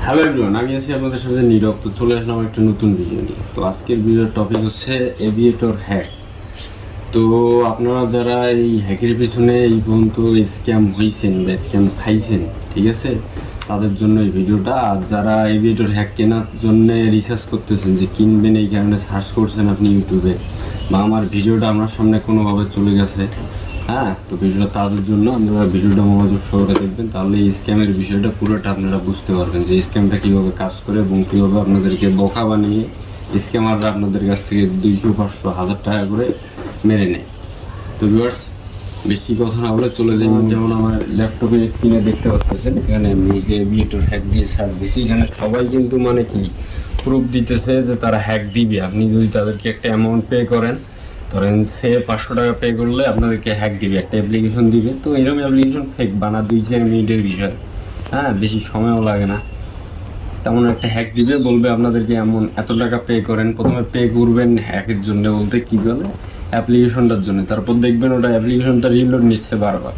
Hello everyone, আমি আছি আপনাদের সাথে নীরব। তো চলে আসলাম একটা নতুন ভিডিও নিয়ে। তো আজকের ভিডিওর টপিক হচ্ছে এভিয়েটর হ্যাক। তো আপনারা যারা এই হ্যাকের পিছনে এই পর্যন্ত স্ক্যাম হয়েছেন বা স্ক্যাম খাইছেন, ঠিক আছে, তাদের জন্য এই ভিডিওটা। আর যারা এভিয়েটর হ্যাক কেনার জন্য রিসার্চ করতেছেন যে কিনবেন, এই কারণে সার্চ করছেন আপনি ইউটিউবে, বা আমার ভিডিওটা আপনার সামনে কোনোভাবে চলে গেছে, হ্যাঁ, তো ভিডিওটা তাদের জন্য। আপনারা ভিডিওটা মনোযোগ সহকারে দেখবেন, তাহলে এই স্ক্যামের বিষয়টা পুরোটা আপনারা বুঝতে পারবেন যে স্ক্যামটা কীভাবে কাজ করে এবং কীভাবে আপনাদেরকে বোকা বানিয়ে স্ক্যামাররা আপনাদের কাছ থেকে 200, 500, 1000 টাকা করে মেরে নেয়। তো ভিউয়ার্স, বেশি কথা না বলে চলে যাই। যেমন আমার ল্যাপটপের স্ক্রিনে দেখতে পাচ্ছেন, এখানে আমি যে এভিয়েটর হ্যাক দিয়ে সার্চ দিচ্ছি, এখানে সবাই কিন্তু মানে কি প্রুফ দিতেছে যে তারা হ্যাক দিবে। আপনি যদি তাদেরকে একটা অ্যামাউন্ট পে করেন, ধরেন সে 500 টাকা পে করলে আপনাদেরকে হ্যাক দিবে, একটা অ্যাপ্লিকেশন দিবে। তো এরকম অ্যাপ্লিকেশন ফেক বানা 2-4 মিনিটের বিষয়, হ্যাঁ, বেশি সময়ও লাগে না। তেমন একটা হ্যাক দিবে, বলবে আপনাদেরকে এমন এত টাকা পে করেন। প্রথমে পে করবেন হ্যাকের জন্য, বলতে কি বলে অ্যাপ্লিকেশনটার জন্য। তারপর দেখবেন ওটা অ্যাপ্লিকেশনটা রিলোড নিচ্ছে বারবার।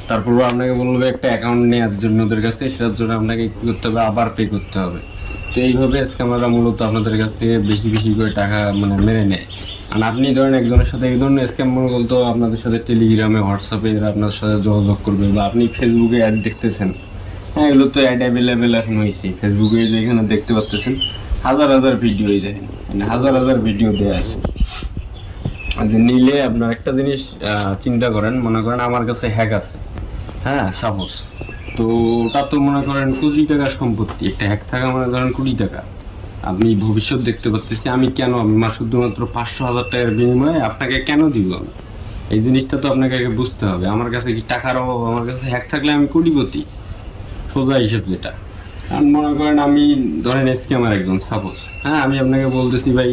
তারপর আপনাকে বলবে একটা অ্যাকাউন্ট নেওয়ার জন্য ওদের কাছে, সেটার জন্য আপনাকে কী করতে হবে, আবার পে করতে হবে। তো এইভাবে স্ক্যামাররা মূলত আপনাদের কাছ থেকে বেশি বেশি করে টাকা মানে মেরে নেয়। আর আপনি ধরেন একজনের সাথে এই ধরনের স্ক্যাম বলতো আপনাদের সাথে টেলিগ্রামে, হোয়াটসঅ্যাপে এরা আপনার সাথে যোগাযোগ করবে, বা আপনি ফেসবুকে অ্যাড দেখতেছেন। হ্যাঁ, এগুলো তো অ্যাড অ্যাভেলেবেল এখন হয়েছে ফেসবুকে, যেখানে দেখতে পাচ্ছেন হাজার হাজার ভিডিও, দেখেন মানে হাজার হাজার ভিডিও দেওয়া আছে। আর নিলে আপনার একটা জিনিস চিন্তা করেন, মনে করেন আমার কাছে হ্যাক আছে, হ্যাঁ সাপোজ, তো ওটা তো মনে করেন কোটি টাকার সম্পত্তি। একটা হ্যাক থাকা মানে ধরেন কোটি টাকা। আপনি ভবিষ্যৎ দেখতে পাচ্ছেন, আমি কেন আমার শুধুমাত্র 500,000 টাকার বিনিময়ে আপনাকে কেন দিব আমি? এই জিনিসটা তো আপনাকে আগে বুঝতে হবে। আমার কাছে কি টাকার অভাব? আমার কাছে হ্যাক থাকলে আমি কোটিপতি, সোজা হিসেব যেটা। কারণ মনে করেন আমি ধরেন স্ক্যামার একজন সাপোজ, হ্যাঁ, আমি আপনাকে বলতেছি ভাই,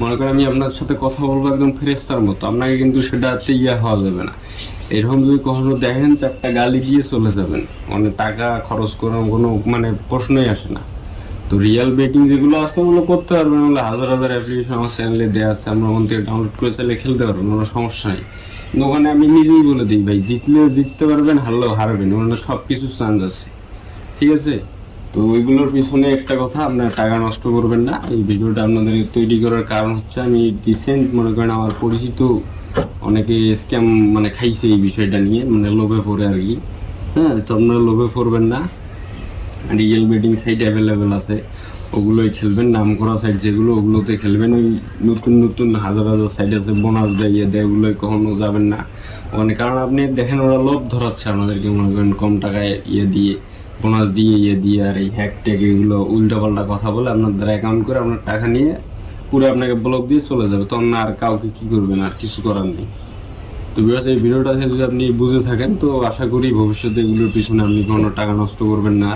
মনে করেন আমি আপনার সাথে কথা বলবো একদম ফেরেস্তার মতো, আপনাকে কিন্তু সেটাতে হওয়া যাবে না। এরকম যদি কখনো দেখেন, 4টা গালি দিয়ে চলে যাবেন, মানে টাকা খরচ করার কোনো মানে প্রশ্নই আসে না। তো রিয়েল বেটিং যেগুলো আছে ওগুলো করতে পারবেন, ওগুলো হাজার হাজার অ্যাপ্লিকেশন আমার চ্যানেলে দেওয়া আছে, আমরা ওখান থেকে ডাউনলোড করে চাইলে খেলতে পারবেন, কোনো সমস্যা নেই। কিন্তু ওখানে আমি নিজেই বলে দিই ভাই, জিতলেও জিততে পারবেন, হারলেও হারবেন, ওখানে সব কিছু চান্স আছে, ঠিক আছে। তো ওইগুলোর পিছনে একটা কথা, আপনার টাকা নষ্ট করবেন না। এই ভিডিওটা আপনাদের তৈরি করার কারণ হচ্ছে, আমি রিসেন্ট মনে করেন আমার পরিচিত অনেকে স্ক্যাম মানে খাইছে এই বিষয়টা নিয়ে, মানে লোভে পড়ে আর কি। হ্যাঁ, তো আপনারা লোভে পড়বেন না। রিয়েল বেটিং সাইট অ্যাভেলেবেল আছে, ওগুলোই খেলবেন। নাম করা সাইট যেগুলো, ওগুলোতে খেলবেন। ওই নতুন নতুন হাজার হাজার সাইট আছে, বোনাস দেয় ইয়ে দেয়, ওগুলোই কখনো যাবেন না ওখানে। কারণ আপনি দেখেন ওরা লোভ ধরাচ্ছে আপনাদেরকে, মনে করেন কম টাকায় ইয়ে দিয়ে, বোনাস দিয়ে ইয়ে দিয়ে, আর এই হ্যাক ট্যাগ এগুলো উল্টাপাল্টা কথা বলে আপনার দ্বারা অ্যাকাউন্ট করে আপনার টাকা নিয়ে পুরো আপনাকে ব্লক দিয়ে চলে যাবে। তখন আর কাউকে কি করবেন, আর কিছু করার নেই। তো বিকজ এই ভিডিওটা যদি আপনি বুঝে থাকেন, তো আশা করি ভবিষ্যতে এগুলোর পিছনে আপনি কোনো টাকা নষ্ট করবেন না।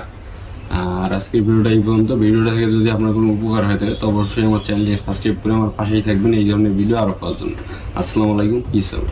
আর আজকের ভিডিওটা এই পর্যন্ত। ভিডিওটা থেকে যদি আপনার কোনো উপকার হয়ে থাকে, তো অবশ্যই আমার চ্যানেলটি সাবস্ক্রাইব করে আমার পাশেই থাকবেন এই ধরনের ভিডিও আরও পাওয়ার জন্য। আসসালামু আলাইকুম, পিস আউট।